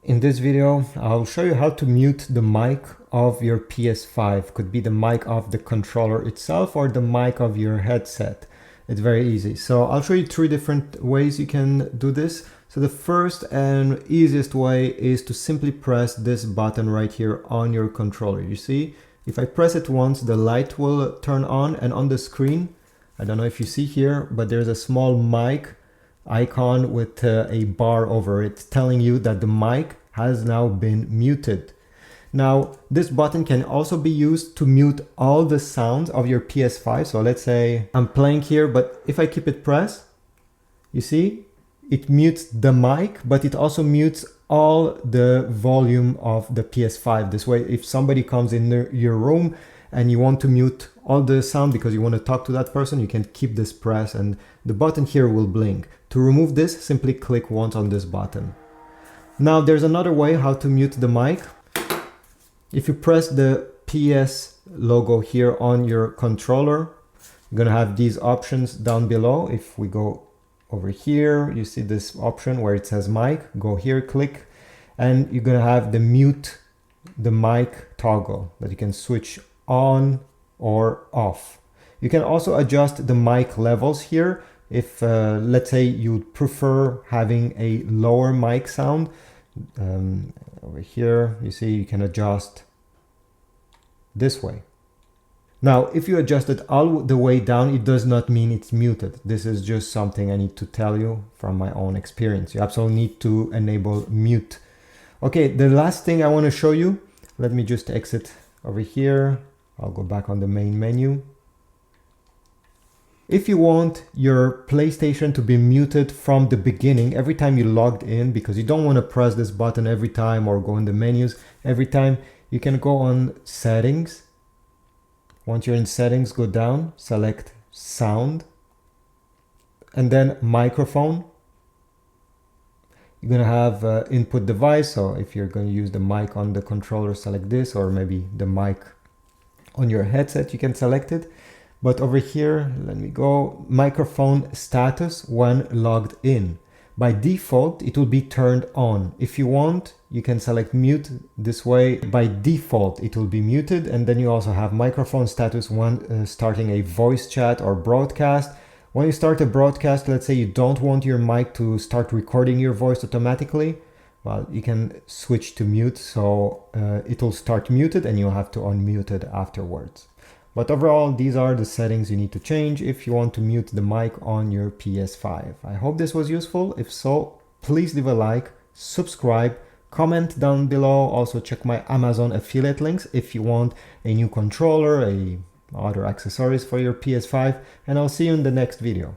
In this video, I'll show you how to mute the mic of your PS5. Could be the mic of the controller itself or the mic of your headset. It's very easy. So I'll show you 3 different ways you can do this. So the first and easiest way is to simply press this button right here on your controller. You see, if I press it once, the light will turn on, and on the screen, I don't know if you see here, but there's a small mic icon with a bar over it telling you that the mic has now been muted. Now, this button can also be used to mute all the sounds of your PS5. So let's say I'm playing here, but if I keep it pressed, you see, it mutes the mic, but it also mutes all the volume of the PS5. This way, if somebody comes in your room and you want to mute all the sound because you want to talk to that person, you can keep this pressed and the button here will blink. To remove this, simply click once on this button. Now there's another way how to mute the mic. If you press the PS logo here on your controller, you're gonna have these options down below. If we go over here, you see this option where it says mic, go here, click, and you're gonna have the mute the mic toggle that you can switch on or off. You can also adjust the mic levels here. If let's say you prefer having a lower mic sound, over here you see you can adjust this way. Now if you adjust it all the way down, it does not mean it's muted. This is just something I need to tell you from my own experience. You absolutely need to enable mute. Okay, the last thing I want to show you, let me just exit over here. I'll go back on the main menu. If you want your PlayStation to be muted from the beginning, every time you logged in, because you don't want to press this button every time or go in the menus every time, you can go on settings. Once you're in settings, go down, select sound, and then microphone. You're going to have input device. So if you're going to use the mic on the controller, select this, or maybe the mic on your headset, you can select it. But over here, let me go, microphone status when logged in. By default, it will be turned on. If you want, you can select mute this way. By default, it will be muted. And then you also have microphone status when starting a voice chat or broadcast. When you start a broadcast, let's say you don't want your mic to start recording your voice automatically, well, you can switch to mute. So it will start muted and you'll have to unmute it afterwards. But overall, these are the settings you need to change if you want to mute the mic on your PS5. I hope this was useful. If so, please leave a like, subscribe, comment down below. Also check my Amazon affiliate links if you want a new controller, other accessories for your PS5, and I'll see you in the next video.